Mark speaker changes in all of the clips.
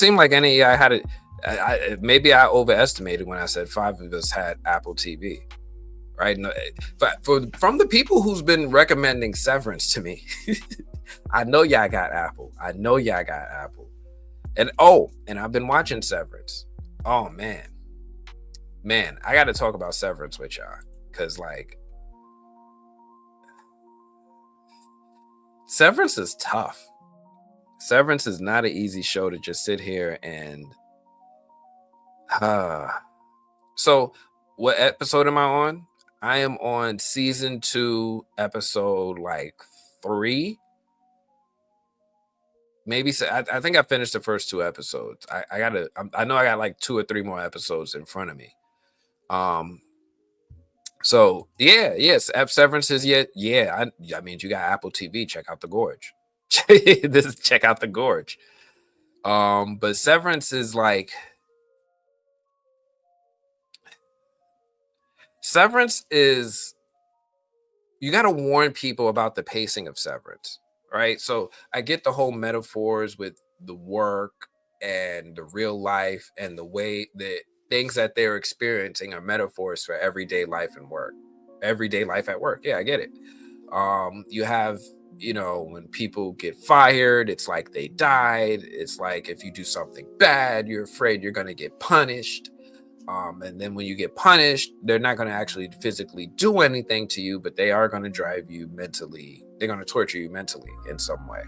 Speaker 1: seemed like any I had it. Maybe I overestimated when I said five of us had Apple TV, right? No, but from the people who's been recommending Severance to me, I know y'all got Apple. I know y'all got Apple. And and I've been watching Severance. Oh man, I got to talk about Severance with y'all because like Severance is tough. Severance is not an easy show to just sit here and. Uh, so, what episode am I on? I am on season 2, episode like 3. Maybe so. I think I finished the first 2 episodes. I gotta. I know I got like 2 or 3 more episodes in front of me. Um, So yeah, yes, App Severance is yet. Yeah, I mean, you got Apple TV. Check out the Gorge. This is check out the Gorge. But Severance is like Severance is you got to warn people about the pacing of Severance, right? So I get the whole metaphors with the work and the real life and the way that things that they're experiencing are metaphors for everyday life and work, everyday life at work. Yeah, I get it. You have, when people get fired, it's like they died. It's like if you do something bad, you're afraid you're going to get punished. And then when you get punished, they're not going to actually physically do anything to you, but they are going to drive you mentally. They're going to torture you mentally in some way.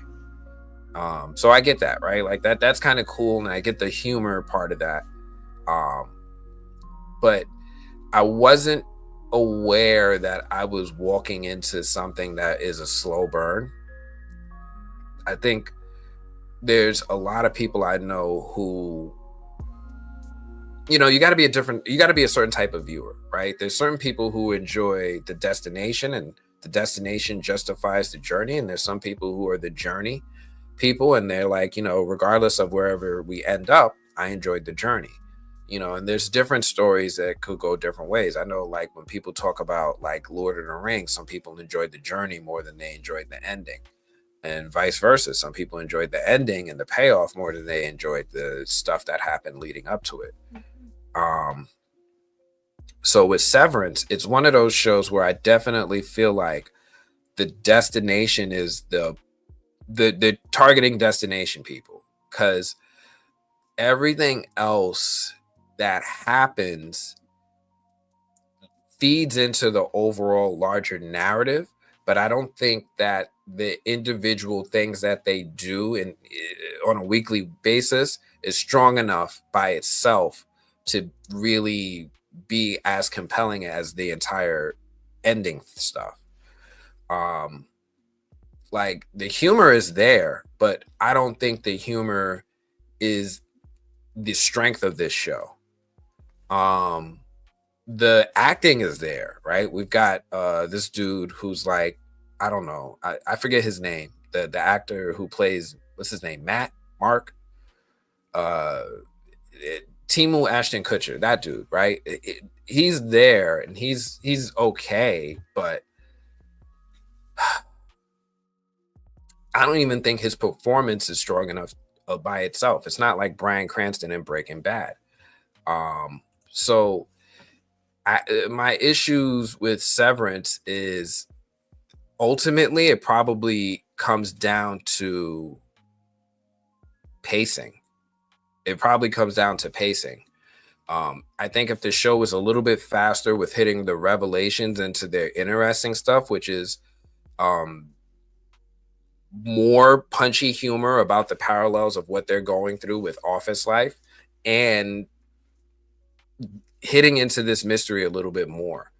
Speaker 1: So I get that, right? Like that's kind of cool. And I get the humor part of that. Um, but I wasn't aware that I was walking into something that is a slow burn. I think there's a lot of people I know who, you got to be you got to be a certain type of viewer, right? There's certain people who enjoy the destination and the destination justifies the journey. And there's some people who are the journey people and they're like, regardless of wherever we end up, I enjoyed the journey. And there's different stories that could go different ways. I know, like, when people talk about like Lord of the Rings, some people enjoyed the journey more than they enjoyed the ending, and vice versa. Some people enjoyed the ending and the payoff more than they enjoyed the stuff that happened leading up to it. um so with Severance, it's one of those shows where I definitely feel like the destination is the targeting destination people, because everything else that happens feeds into the overall larger narrative. But I don't think that the individual things that they do on a weekly basis is strong enough by itself to really be as compelling as the entire ending stuff. um like, the humor is there, but I don't think the humor is the strength of this show. um the acting is there, right? We've got this dude who's like, I don't know, I forget his name. The actor who plays, what's his name, Matt, Mark, uh Timu Ashton Kutcher, that dude, right? He's there and he's okay, but I don't even think his performance is strong enough by itself. It's not like Bryan Cranston in Breaking Bad. So my issues with Severance is, ultimately it probably comes down to pacing. It probably comes down to pacing. I think if the show was a little bit faster with hitting the revelations into their interesting stuff, which is um, more punchy humor about the parallels of what they're going through with office life, and hitting into this mystery a little bit more.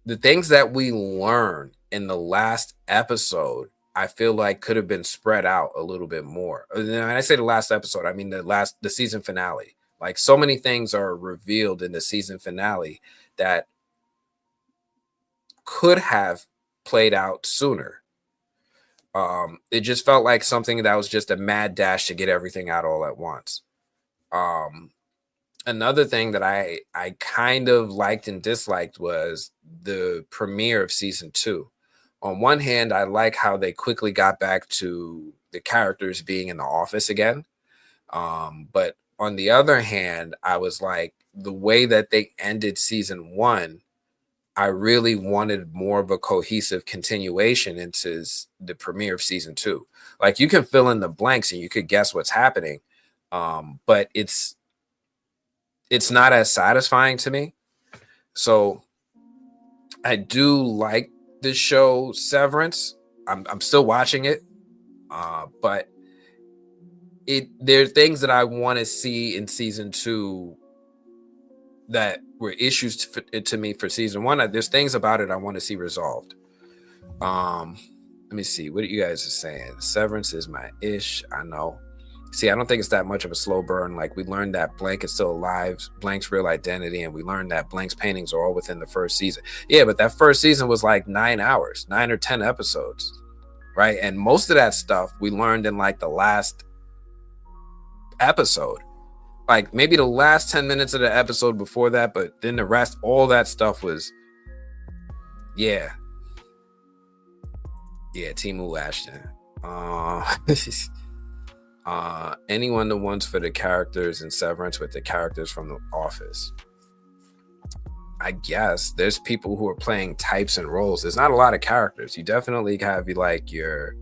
Speaker 1: The things that we learn in the last episode, I feel like could have been spread out a little bit more. And when I say the last episode, I mean the season finale. Like, so many things are revealed in the season finale that could have played out sooner. It just felt like something that was just a mad dash to get everything out all at once. Another thing that I kind of liked and disliked was the premiere of season 2. On one hand, I like how they quickly got back to the characters being in the office again. But on the other hand, I was like, the way that they ended season one, I really wanted more of a cohesive continuation into the premiere of season two. Like, you can fill in the blanks and you could guess what's happening, but it's not as satisfying to me. So I do like the show Severance. I'm still watching it, but there are things that I want to see in season two that were issues to me for season one. There's things about it I want to see resolved. Let me see what you guys are saying. Severance is my ish. I know. See, I don't think it's that much of a slow burn. Like, we learned that Blank is still alive, Blank's real identity, and we learned that Blank's paintings are all within the first season. Yeah, but that first season was like 9 hours, 9 or 10 episodes, right? And most of that stuff we learned in like the last episode. Like, maybe the last 10 minutes of the episode before that, but then the rest, all that stuff was, yeah. Yeah, Timu Ashton. Anyone the ones for the characters in Severance with the characters from The Office. I guess there's people who are playing types and roles. There's not a lot of characters. You definitely have like your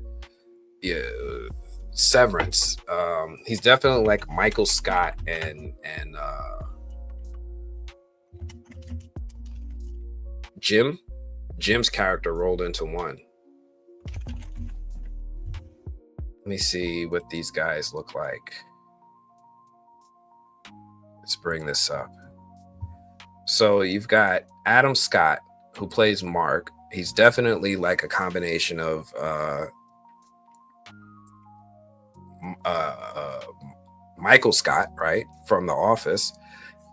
Speaker 1: Severance. He's definitely like Michael Scott and Jim's character rolled into one. Let me see what these guys look like. Let's bring this up. So you've got Adam Scott, who plays Mark. He's definitely like a combination of Michael Scott, right, from The Office,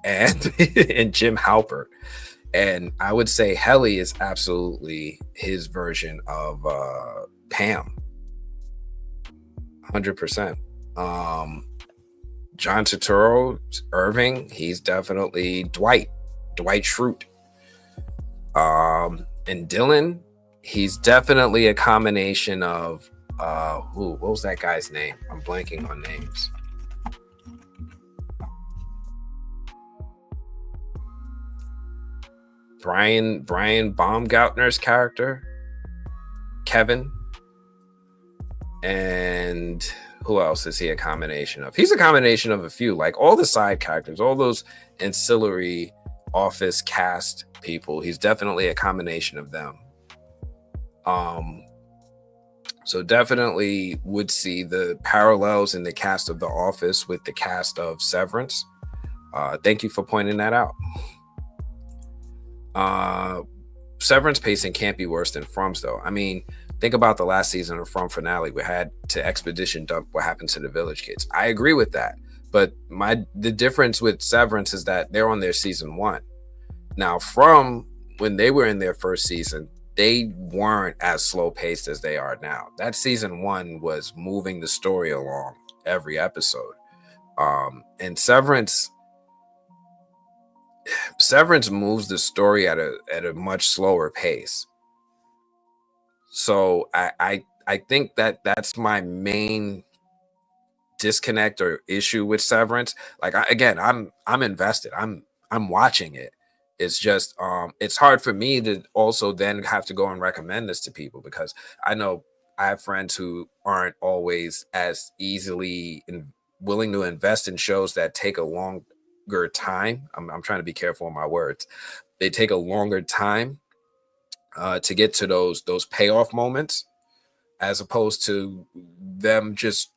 Speaker 1: and and Jim Halpert. And I would say Helly is absolutely his version of Pam. 100%. John Turturro, Irving, he's definitely Dwight Schrute. And Dylan, he's definitely a combination of what was that guy's name? I'm blanking on names. Brian Baumgartner's character, Kevin. And who else is he a combination of? He's a combination of a few, like all the side characters, all those ancillary Office cast people. He's definitely a combination of them. So definitely would see the parallels in the cast of The Office with the cast of Severance. Thank you for pointing that out. Severance pacing can't be worse than From's, though. I mean, think about the last season of From finale. We had to expedition dump what happened to the Village Kids. I agree with that. But the difference with Severance is that they're on their season one. Now, From, when they were in their first season, they weren't as slow paced as they are now. That season one was moving the story along every episode. And Severance moves the story at a much slower pace. So I think that's my main disconnect or issue with Severance. Like, I'm invested. I'm watching it. It's just it's hard for me to also then have to go and recommend this to people, because I know I have friends who aren't always as easily willing to invest in shows that take a longer time. I'm trying to be careful with my words. They take a longer time to get to those payoff moments, as opposed to them just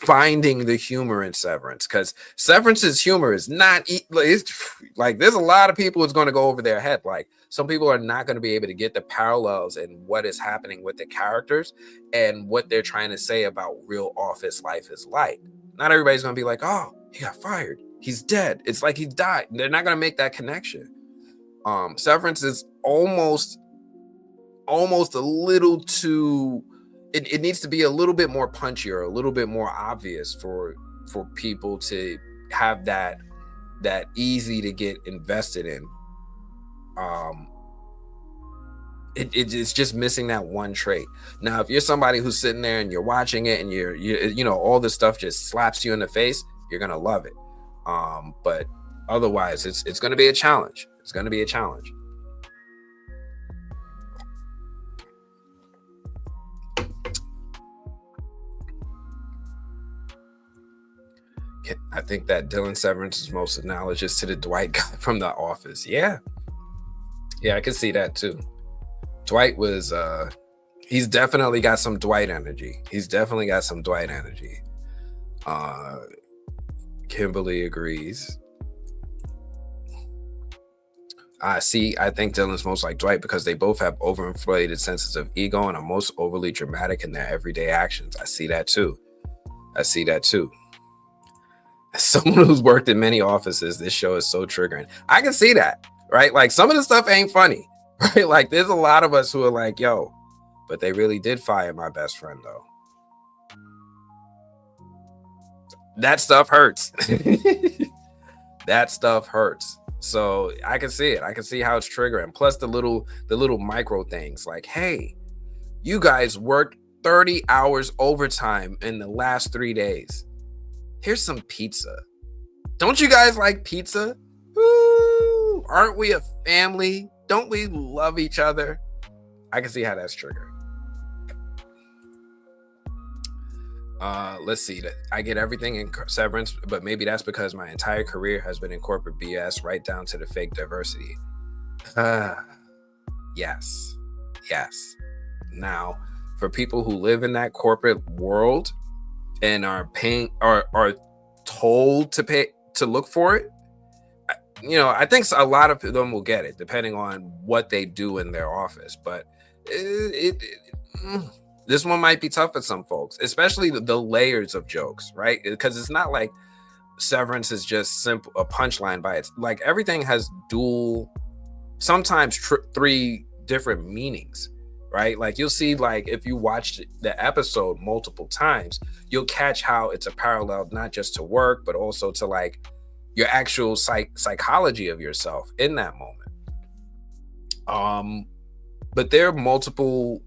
Speaker 1: finding the humor in Severance. Because Severance's humor is not it's like, there's a lot of people it's going to go over their head. Like, some people are not going to be able to get the parallels and what is happening with the characters and what they're trying to say about real office life is like. Not everybody's going to be like, oh, he got fired, he's dead, it's like he died. They're not going to make that connection. Severance is almost a little too, it needs to be a little bit more punchier, a little bit more obvious for people to have that easy to get invested in. It's just missing that one trait. Now, if you're somebody who's sitting there and you're watching it and you're all this stuff just slaps you in the face, You're gonna love it. But otherwise, it's gonna be a challenge. It's gonna be a challenge. I think that Dylan Severance is most analogous to the Dwight guy from The Office. Yeah, I can see that too. Dwight was he's definitely got some Dwight energy. Kimberly agrees. I think Dylan's most like Dwight because they both have overinflated senses of ego and are most overly dramatic in their everyday actions. I see that too. As someone who's worked in many offices, this show is so triggering. I can see that, right? Like some of the stuff ain't funny, right? Like there's a lot of us who are like, yo, but they really did fire my best friend though. That stuff hurts. That stuff hurts. So I can see it. I can see how it's triggering. Plus the little micro things like, hey, you guys worked 30 hours overtime in the last 3 days. Here's some pizza. Don't you guys like pizza? Woo! Aren't we a family? Don't we love each other? I can see how that's triggering. Let's see. I get everything in Severance, but maybe that's because my entire career has been in corporate BS, right down to the fake diversity. Yes. Now, for people who live in that corporate world and are paying, are told to pay to look for it, I think a lot of them will get it, depending on what they do in their office. But this one might be tough for some folks, especially the layers of jokes, right? Because it's not like Severance is just simple a punchline by it. Like everything has dual, sometimes 3 different meanings, right? Like you'll see, like if you watched the episode multiple times, you'll catch how it's a parallel not just to work, but also to like your actual psychology of yourself in that moment. But there are multiple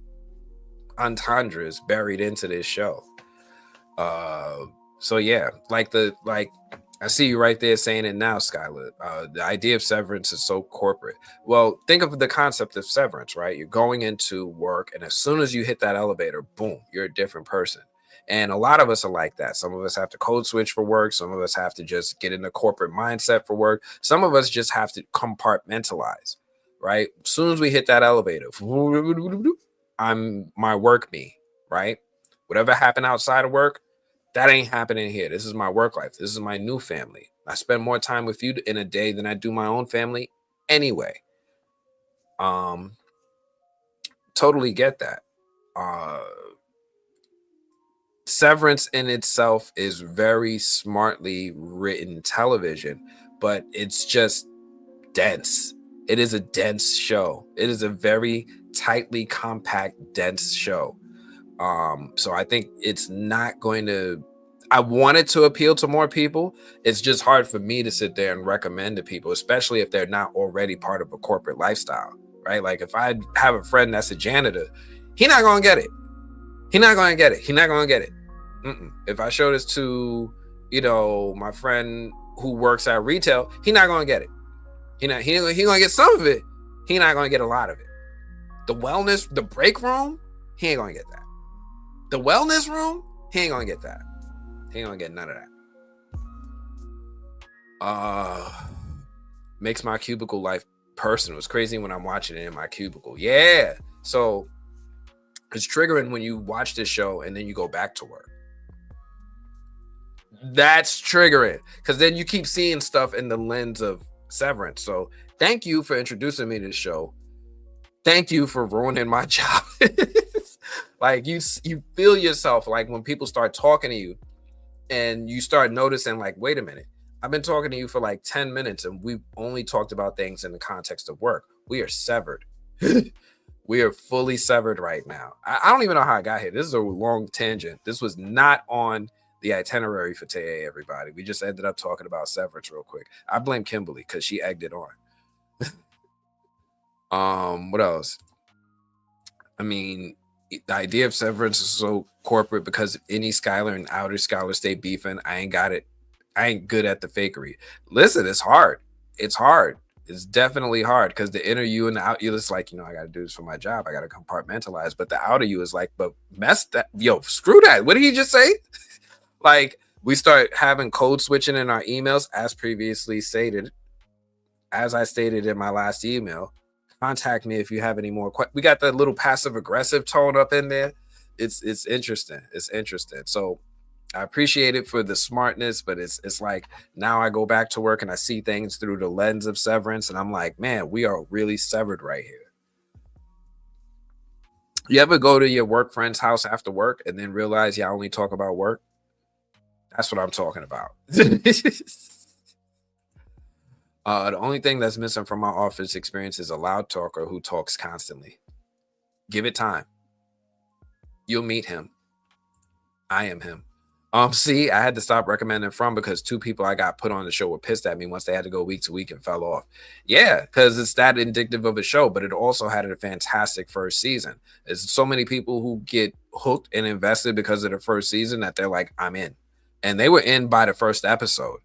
Speaker 1: entendres buried into this show. So yeah, like I see you right there saying it now, Skylar. The idea of severance is so corporate. Well, think of the concept of severance, right? You're going into work, and as soon as you hit that elevator, boom, you're a different person. And a lot of us are like that. Some of us have to code switch for work. Some of us have to just get in a corporate mindset for work. Some of us just have to compartmentalize, right? As soon as we hit that elevator, I'm my work me, right? Whatever happened outside of work, that ain't happening here. This is my work life. This is my new family. I spend more time with you in a day than I do my own family anyway. Totally get that. Severance in itself is very smartly written television, but it's just dense. It is a dense show. It is a very tightly compact, dense show. So I think it's not going to, I want it to appeal to more people. It's just hard for me to sit there and recommend to people, especially if they're not already part of a corporate lifestyle, right? Like if I have a friend that's a janitor, he's not going to get it. If I show this to, my friend who works at retail, he's not going to get it. He going to get some of it. He's not going to get a lot of it. The break room, he ain't going to get that. The wellness room, he ain't going to get that. He ain't going to get none of that. Makes my cubicle life personal. It's crazy when I'm watching it in my cubicle. Yeah. So it's triggering when you watch this show and then you go back to work. That's triggering because then you keep seeing stuff in the lens of Severance. So thank you for introducing me to this show. Thank you for ruining my job. Like you feel yourself like when people start talking to you and you start noticing like, wait a minute, I've been talking to you for like 10 minutes and we've only talked about things in the context of work. We are severed. We are fully severed right now. I don't even know how I got here. This is a long tangent. This was not on the itinerary for today, everybody. We just ended up talking about severance real quick. I blame Kimberly because she egged it on. What else? I mean, the idea of severance is so corporate because any Skylar and outer Skylar stay beefing. I ain't got it. I ain't good at the fakery. Listen, it's hard. It's hard. It's definitely hard because the inner you and the out you is like, I got to do this for my job. I got to compartmentalize. But the outer you is like, but mess that, screw that. What did he just say? Like, we start having code switching in our emails, as previously stated. As I stated in my last email, contact me if you have any more questions. We got that little passive aggressive tone up in there. It's interesting. It's interesting. So I appreciate it for the smartness, but it's like now I go back to work and I see things through the lens of Severance, and I'm like, man, we are really severed right here. You ever go to your work friend's house after work and then realize y'all only talk about work? That's what I'm talking about. The only thing that's missing from my office experience is a loud talker who talks constantly. Give it time. You'll meet him. I am him. See, I had to stop recommending From because two people I got put on the show were pissed at me once they had to go week to week and fell off. Yeah, because it's that indicative of a show, but it also had a fantastic first season. There's so many people who get hooked and invested because of the first season that they're like, I'm in. And they were in by the first episode,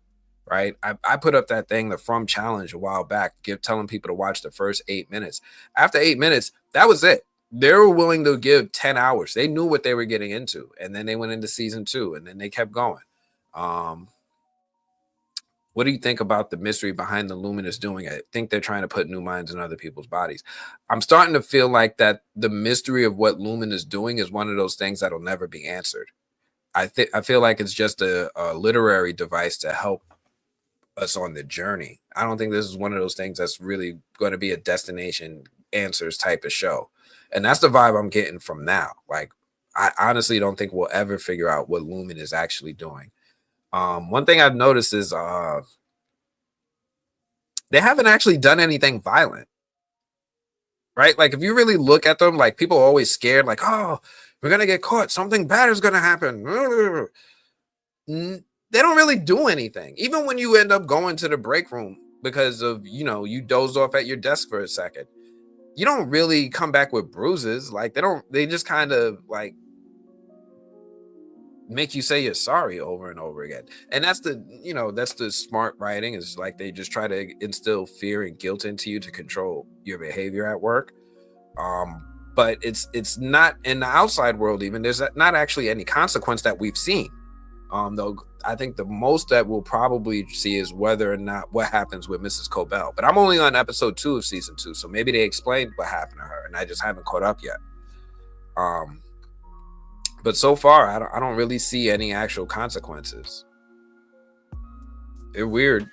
Speaker 1: right? I put up that thing, the From Challenge, a while back, telling people to watch the first 8 minutes. After 8 minutes, that was it. They were willing to give 10 hours. They knew what they were getting into. And then they went into season 2 and then they kept going. What do you think about the mystery behind the Luminous doing it? I think they're trying to put new minds in other people's bodies. I'm starting to feel like that the mystery of what Luminous doing is one of those things that'll never be answered. I feel like it's just a literary device to help us on the journey. I don't think this is one of those things that's really going to be a destination answers type of show. And that's the vibe I'm getting from now. Like, I honestly don't think we'll ever figure out what Lumen is actually doing. One thing I've noticed is they haven't actually done anything violent, right? Like, if you really look at them, like, people are always scared, like, oh, we're going to get caught. Something bad is going to happen. They don't really do anything. Even when you end up going to the break room because of, you dozed off at your desk for a second, you don't really come back with bruises. Like, they just kind of like make you say you're sorry over and over again. And that's the smart writing, is like they just try to instill fear and guilt into you to control your behavior at work. But it's not in the outside world. Even there's not actually any consequence that we've seen. Though I think the most that we'll probably see is whether or not what happens with Mrs. Cobell. But I'm only on episode 2 of season 2, so maybe they explained what happened to her, and I just haven't caught up yet. But so far, I don't really see any actual consequences. They're weird,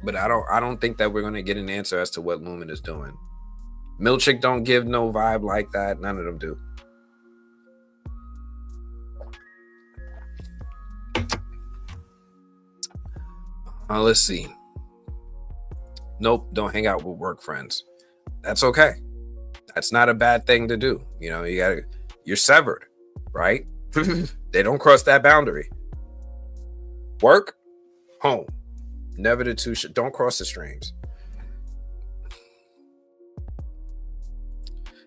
Speaker 1: but I don't think that we're gonna get an answer as to what Lumen is doing. Milchick don't give no vibe like that. None of them do. Let's see. Nope, don't hang out with work friends. That's okay. That's not a bad thing to do. You're severed, right? They don't cross that boundary. Work, home. Never the two. Don't cross the streams.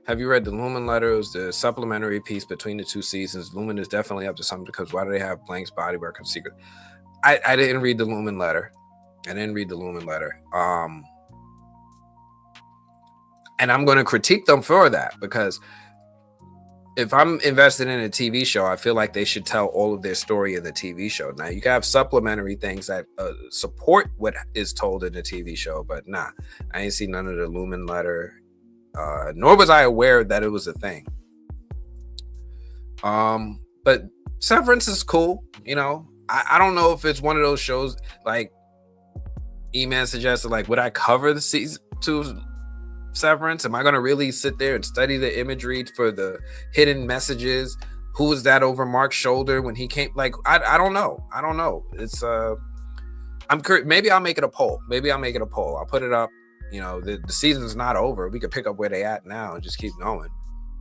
Speaker 1: Have you read the Lumen letters, the supplementary piece between the 2 seasons? Lumen is definitely up to something, because why do they have Blank's bodywork and secret? I didn't read the Lumen letter. And I'm going to critique them for that, because if I'm invested in a TV show, I feel like they should tell all of their story in the TV show. Now, you can have supplementary things that support what is told in the TV show, but nah, I ain't seen none of the Lumen letter, nor was I aware that it was a thing. But Severance is cool, I don't know if it's one of those shows like E-Man suggested, like, would I cover the season 2 Severance? Am I going to really sit there and study the imagery for the hidden messages? Who was that over Mark's shoulder when he came? Like, I don't know. It's I'm curious. Maybe I'll make it a poll. I'll put it up. The season's not over. We could pick up where they at now and just keep going.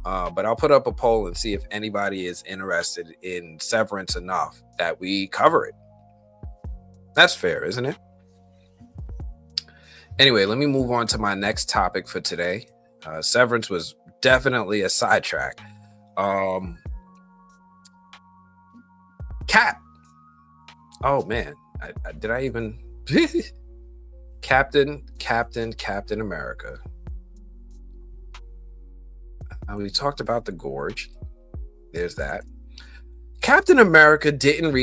Speaker 1: But I'll put up a poll and see if anybody is interested in Severance enough that we cover it. That's fair, isn't it? Anyway, let me move on to my next topic for today. Severance was definitely a sidetrack. Cap. Oh, man. Did I even Captain America. We talked about the gorge. There's that. Captain America didn't